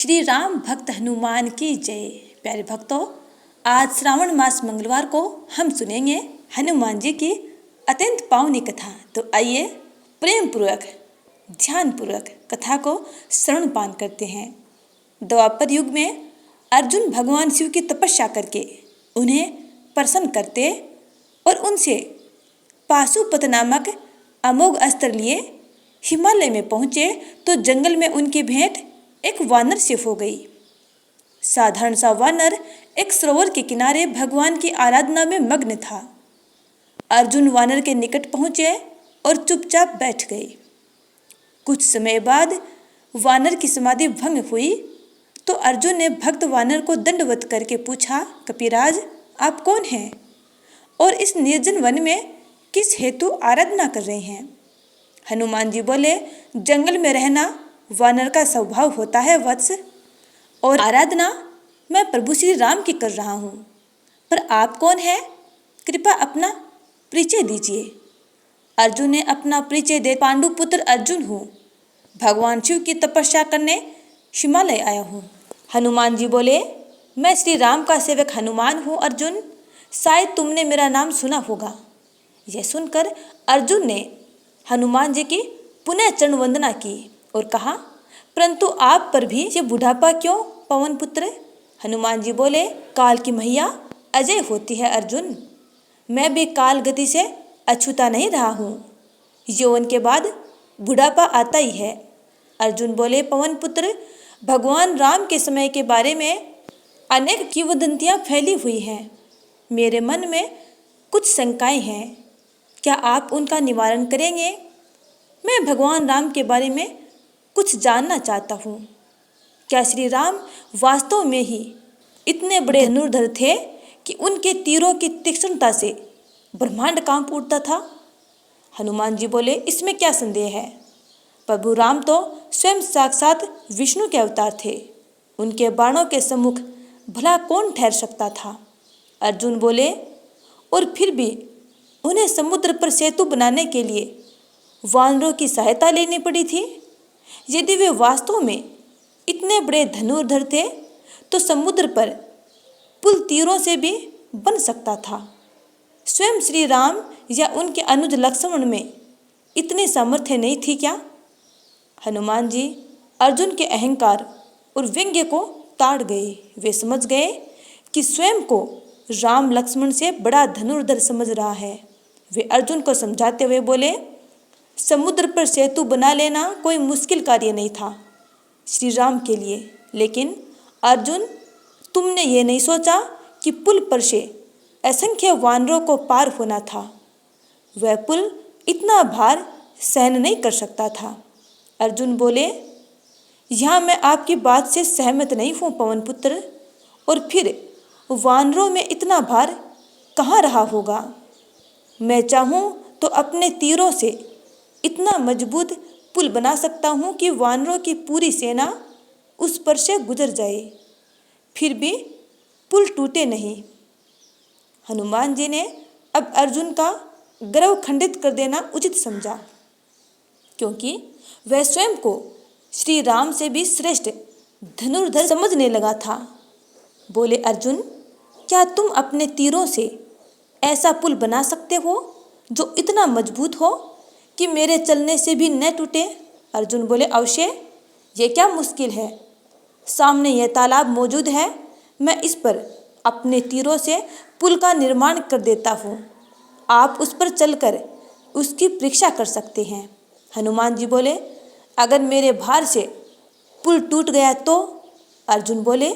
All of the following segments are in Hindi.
श्री राम भक्त हनुमान की जय। प्यारे भक्तों, आज श्रावण मास मंगलवार को हम सुनेंगे हनुमान जी की अत्यंत पावनी कथा। तो आइए प्रेम पूर्वक ध्यान पूर्वक कथा को श्रवण पान करते हैं। द्वापर युग में अर्जुन भगवान शिव की तपस्या करके उन्हें प्रसन्न करते और उनसे पाशुपत नामक अमोघ अस्त्र लिए हिमालय में पहुँचे तो जंगल में उनकी भेंट एक वानर से हो गई। साधारण सा वानर एक सरोवर के किनारे भगवान की आराधना में मग्न था। अर्जुन वानर के निकट पहुँचे और चुपचाप बैठ गए। कुछ समय बाद वानर की समाधि भंग हुई तो अर्जुन ने भक्त वानर को दंडवत करके पूछा, कपिराज आप कौन हैं और इस निर्जन वन में किस हेतु आराधना कर रहे हैं? हनुमान जी बोले, जंगल में रहना वानर का स्वभाव होता है वत्स, और आराधना मैं प्रभु श्री राम की कर रहा हूँ। पर आप कौन हैं? कृपया अपना परिचय दीजिए। अर्जुन ने अपना परिचय दे, पांडुपुत्र अर्जुन हूँ, भगवान शिव की तपस्या करने हिमालय आया हूँ। हनुमान जी बोले, मैं श्री राम का सेवक हनुमान हूँ अर्जुन, शायद तुमने मेरा नाम सुना होगा। यह सुनकर अर्जुन ने हनुमान जी की पुनः चरण वंदना की और कहा, परंतु आप पर भी ये बुढ़ापा क्यों पवन पुत्र? हनुमान जी बोले, काल की मैया अजय होती है अर्जुन, मैं भी काल गति से अछूता नहीं रहा हूँ। यौवन के बाद बुढ़ापा आता ही है। अर्जुन बोले, पवन पुत्र भगवान राम के समय के बारे में अनेक किंवदंतियाँ फैली हुई हैं। मेरे मन में कुछ शंकाएं हैं, क्या आप उनका निवारण करेंगे? मैं भगवान राम के बारे में कुछ जानना चाहता हूँ। क्या श्री राम वास्तव में ही इतने बड़े धनुर्धर थे कि उनके तीरों की तीक्ष्णता से ब्रह्मांड कांप उठता था? हनुमान जी बोले, इसमें क्या संदेह है? प्रभु राम तो स्वयं साक्षात विष्णु के अवतार थे, उनके बाणों के सम्मुख भला कौन ठहर सकता था? अर्जुन बोले, और फिर भी उन्हें समुद्र पर सेतु बनाने के लिए वानरों की सहायता लेनी पड़ी थी। यदि वे वास्तव में इतने बड़े धनुर्धर थे तो समुद्र पर पुल तीरों से भी बन सकता था। स्वयं श्री राम या उनके अनुज लक्ष्मण में इतनी सामर्थ्य नहीं थी क्या? हनुमान जी अर्जुन के अहंकार और व्यंग्य को ताड़ गए। वे समझ गए कि स्वयं को राम लक्ष्मण से बड़ा धनुर्धर समझ रहा है। वे अर्जुन को समझाते हुए बोले, समुद्र पर सेतु बना लेना कोई मुश्किल कार्य नहीं था श्री राम के लिए, लेकिन अर्जुन तुमने ये नहीं सोचा कि पुल पर से असंख्य वानरों को पार होना था। वह पुल इतना भार सहन नहीं कर सकता था। अर्जुन बोले, यहाँ मैं आपकी बात से सहमत नहीं हूँ पवन पुत्र, और फिर वानरों में इतना भार कहाँ रहा होगा? मैं चाहूँ तो अपने तीरों से इतना मजबूत पुल बना सकता हूँ कि वानरों की पूरी सेना उस पर से गुजर जाए, फिर भी पुल टूटे नहीं। हनुमान जी ने अब अर्जुन का गर्व खंडित कर देना उचित समझा, क्योंकि वह स्वयं को श्री राम से भी श्रेष्ठ धनुर्धर समझने लगा था। बोले, अर्जुन क्या तुम अपने तीरों से ऐसा पुल बना सकते हो जो इतना मजबूत हो कि मेरे चलने से भी न टूटे? अर्जुन बोले, अवश्य, ये क्या मुश्किल है। सामने यह तालाब मौजूद है, मैं इस पर अपने तीरों से पुल का निर्माण कर देता हूँ। आप उस पर चलकर उसकी परीक्षा कर सकते हैं। हनुमान जी बोले, अगर मेरे भार से पुल टूट गया तो? अर्जुन बोले,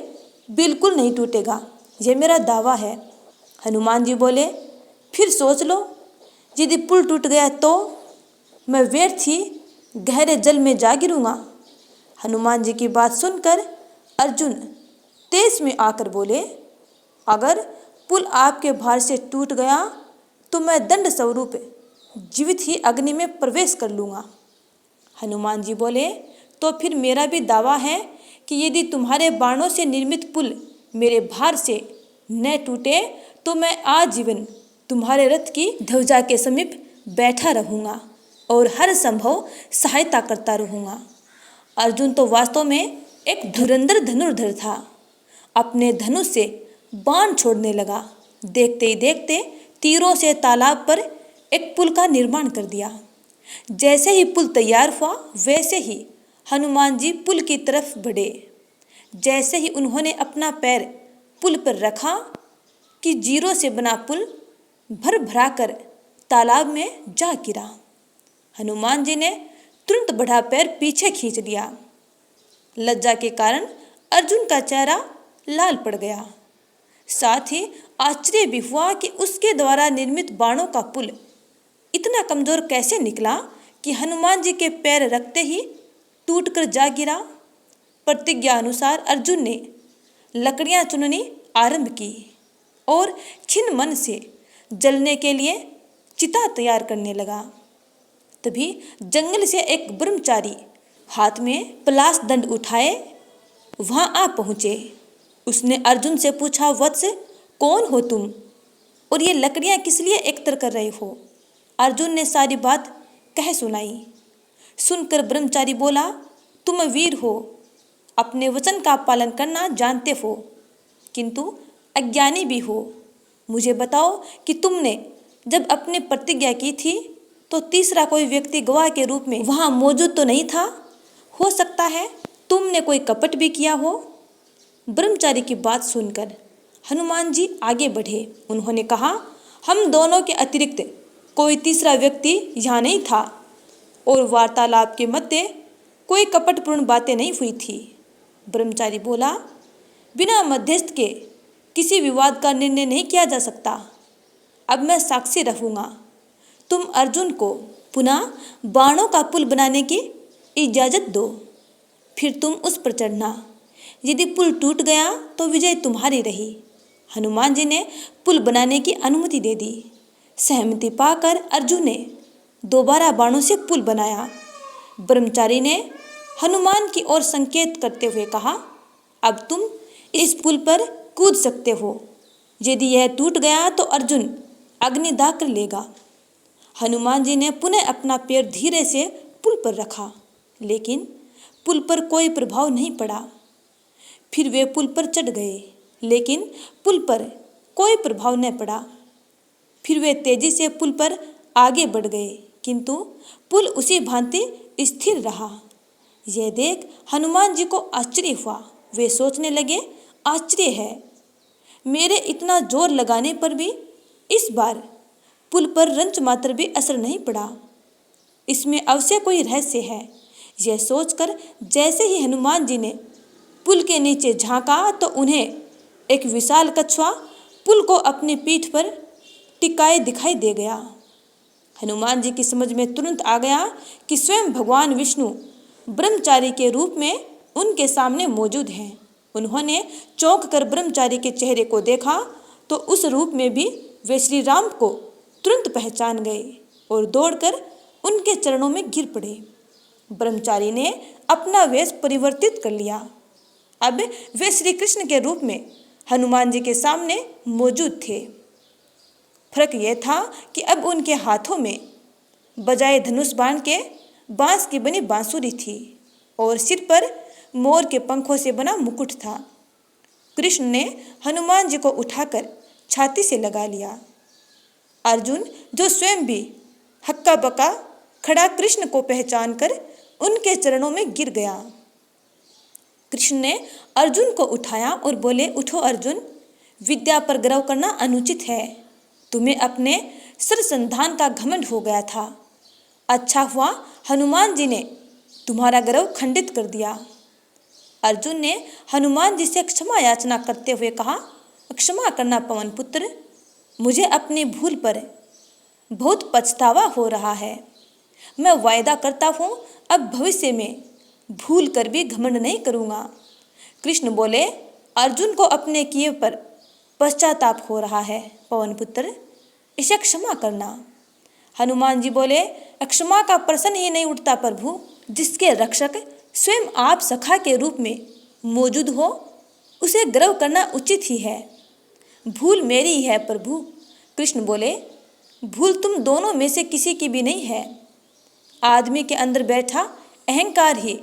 बिल्कुल नहीं टूटेगा, यह मेरा दावा है। हनुमान जी बोले, फिर सोच लो, यदि पुल टूट गया तो मैं व्यर्थ ही गहरे जल में जा गिरूंगा। हनुमान जी की बात सुनकर अर्जुन तेज में आकर बोले, अगर पुल आपके भार से टूट गया तो मैं दंड स्वरूप जीवित ही अग्नि में प्रवेश कर लूँगा। हनुमान जी बोले, तो फिर मेरा भी दावा है कि यदि तुम्हारे बाणों से निर्मित पुल मेरे भार से न टूटे तो मैं आजीवन तुम्हारे रथ की ध्वजा के समीप बैठा रहूँगा और हर संभव सहायता करता रहूँगा। अर्जुन तो वास्तव में एक धुरंधर धनुर्धर था। अपने धनुष से बाण छोड़ने लगा। देखते ही देखते तीरों से तालाब पर एक पुल का निर्माण कर दिया। जैसे ही पुल तैयार हुआ वैसे ही हनुमान जी पुल की तरफ बढ़े। जैसे ही उन्होंने अपना पैर पुल पर रखा कि जीरों से बना पुल भर भरा कर तालाब में जा गिरा। हनुमान जी ने तुरंत बढ़ा पैर पीछे खींच लिया। लज्जा के कारण अर्जुन का चेहरा लाल पड़ गया। साथ ही आश्चर्य भी हुआ कि उसके द्वारा निर्मित बाणों का पुल इतना कमजोर कैसे निकला कि हनुमान जी के पैर रखते ही टूटकर जा गिरा। प्रतिज्ञा अनुसार अर्जुन ने लकड़ियां चुननी आरंभ की और खिन्न मन से जलने के लिए चिता तैयार करने लगा। तभी जंगल से एक ब्रह्मचारी हाथ में पलाश दंड उठाए वहां आ पहुंचे। उसने अर्जुन से पूछा, वत्स कौन हो तुम और ये लकड़ियां किस लिए एकत्र कर रहे हो? अर्जुन ने सारी बात कह सुनाई। सुनकर ब्रह्मचारी बोला, तुम वीर हो, अपने वचन का पालन करना जानते हो, किंतु अज्ञानी भी हो। मुझे बताओ कि तुमने जब अपनी प्रतिज्ञा की थी तो तीसरा कोई व्यक्ति गवाह के रूप में वहां मौजूद तो नहीं था? हो सकता है तुमने कोई कपट भी किया हो। ब्रह्मचारी की बात सुनकर हनुमान जी आगे बढ़े। उन्होंने कहा, हम दोनों के अतिरिक्त कोई तीसरा व्यक्ति यहाँ नहीं था और वार्तालाप के मध्य कोई कपटपूर्ण बातें नहीं हुई थी। ब्रह्मचारी बोला, बिना मध्यस्थ के किसी विवाद का निर्णय नहीं किया जा सकता। अब मैं साक्षी रहूँगा। तुम अर्जुन को पुनः बाणों का पुल बनाने की इजाज़त दो, फिर तुम उस पर चढ़ना। यदि पुल टूट गया तो विजय तुम्हारी रही। हनुमान जी ने पुल बनाने की अनुमति दे दी। सहमति पाकर अर्जुन ने दोबारा बाणों से पुल बनाया। ब्रह्मचारी ने हनुमान की ओर संकेत करते हुए कहा, अब तुम इस पुल पर कूद सकते हो। यदि यह टूट गया तो अर्जुन अग्निदाह कर लेगा। हनुमान जी ने पुनः अपना पैर धीरे से पुल पर रखा, लेकिन पुल पर कोई प्रभाव नहीं पड़ा। फिर वे पुल पर चढ़ गए, लेकिन पुल पर कोई प्रभाव न पड़ा। फिर वे तेजी से पुल पर आगे बढ़ गए, किंतु पुल उसी भांति स्थिर रहा। यह देख हनुमान जी को आश्चर्य हुआ। वे सोचने लगे, आश्चर्य है, मेरे इतना जोर लगाने पर भी इस बार पुल पर रंच मात्र भी असर नहीं पड़ा। इसमें अवश्य कोई रहस्य है। यह सोचकर जैसे ही हनुमान जी ने पुल के नीचे झांका तो उन्हें एक विशाल कछुआ पुल को अपनी पीठ पर टिकाए दिखाई दे गया। हनुमान जी की समझ में तुरंत आ गया कि स्वयं भगवान विष्णु ब्रह्मचारी के रूप में उनके सामने मौजूद हैं। उन्होंने चौंक कर ब्रह्मचारी के चेहरे को देखा तो उस रूप में भी वे श्री राम को तुरंत पहचान गए और दौड़कर उनके चरणों में गिर पड़े। ब्रह्मचारी ने अपना वेश परिवर्तित कर लिया। अब वे श्री कृष्ण के रूप में हनुमान जी के सामने मौजूद थे। फर्क यह था कि अब उनके हाथों में बजाय धनुष बाण के बांस की बनी बांसुरी थी और सिर पर मोर के पंखों से बना मुकुट था। कृष्ण ने हनुमान जी को उठाकर छाती से लगा लिया। अर्जुन, जो स्वयं भी हक्का बक्का खड़ा कृष्ण को पहचानकर उनके चरणों में गिर गया। कृष्ण ने अर्जुन को उठाया और बोले, उठो अर्जुन, विद्या पर गर्व करना अनुचित है। तुम्हें अपने सरसंधान का घमंड हो गया था। अच्छा हुआ हनुमान जी ने तुम्हारा गर्व खंडित कर दिया। अर्जुन ने हनुमान जी से क्षमा याचना करते हुए कहा, क्षमा करना पवन पुत्र, मुझे अपनी भूल पर बहुत पछतावा हो रहा है। मैं वायदा करता हूँ अब भविष्य में भूल कर भी घमंड नहीं करूँगा। कृष्ण बोले, अर्जुन को अपने किए पर पश्चाताप हो रहा है पवन पुत्र, इसे क्षमा करना। हनुमान जी बोले, क्षमा का प्रश्न ही नहीं उठता प्रभु। जिसके रक्षक स्वयं आप सखा के रूप में मौजूद हो उसे गर्व करना उचित ही है। भूल मेरी ही है प्रभु। कृष्ण बोले, भूल तुम दोनों में से किसी की भी नहीं है। आदमी के अंदर बैठा अहंकार ही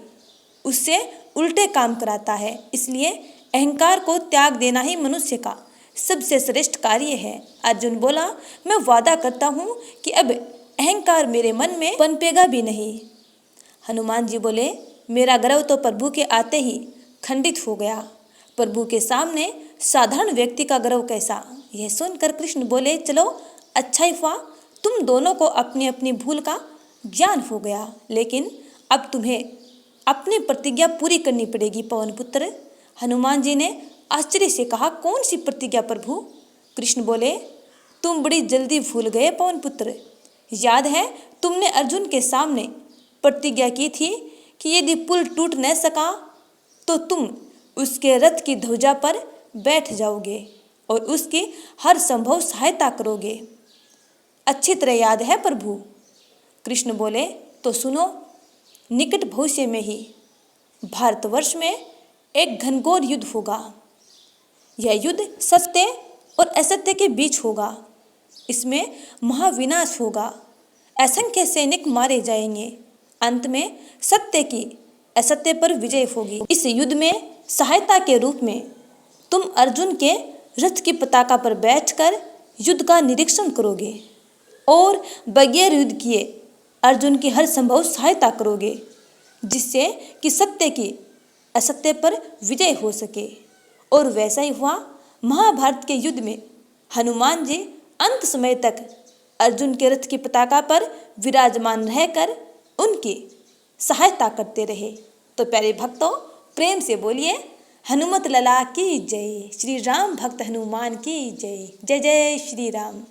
उससे उल्टे काम कराता है। इसलिए अहंकार को त्याग देना ही मनुष्य का सबसे श्रेष्ठ कार्य है। अर्जुन बोला, मैं वादा करता हूँ कि अब अहंकार मेरे मन में पनपेगा भी नहीं। हनुमान जी बोले, मेरा गर्व तो प्रभु के आते ही खंडित हो गया। प्रभु के सामने साधारण व्यक्ति का गर्व कैसा। यह सुनकर कृष्ण बोले, चलो अच्छा ही हुआ, तुम दोनों को अपनी अपनी भूल का ज्ञान हो गया, लेकिन अब तुम्हें अपनी प्रतिज्ञा पूरी करनी पड़ेगी पवन पुत्र। हनुमान जी ने आश्चर्य से कहा, कौन सी प्रतिज्ञा प्रभु। कृष्ण बोले, तुम बड़ी जल्दी भूल गए पवन पुत्र। याद है तुमने अर्जुन के सामने प्रतिज्ञा की थी कि यदि पुल टूट न सका तो तुम उसके रथ की ध्वजा पर बैठ जाओगे और उसकी हर संभव सहायता करोगे। अच्छी तरह याद है प्रभु। कृष्ण बोले, तो सुनो, निकट भविष्य में ही भारतवर्ष में एक घनघोर युद्ध होगा। यह युद्ध सत्य और असत्य के बीच होगा। इसमें महाविनाश होगा, असंख्य सैनिक मारे जाएंगे। अंत में सत्य की असत्य पर विजय होगी। इस युद्ध में सहायता के रूप में तुम अर्जुन के रथ की पताका पर बैठकर युद्ध का निरीक्षण करोगे और बगैर युद्ध किए अर्जुन की हर संभव सहायता करोगे, जिससे कि सत्य की असत्य पर विजय हो सके। और वैसा ही हुआ। महाभारत के युद्ध में हनुमान जी अंत समय तक अर्जुन के रथ की पताका पर विराजमान रहकर उनकी सहायता करते रहे। तो प्यारे भक्तों, प्रेम से बोलिए हनुमत लला की जय। श्री राम भक्त हनुमान की जय। जय जय श्री राम।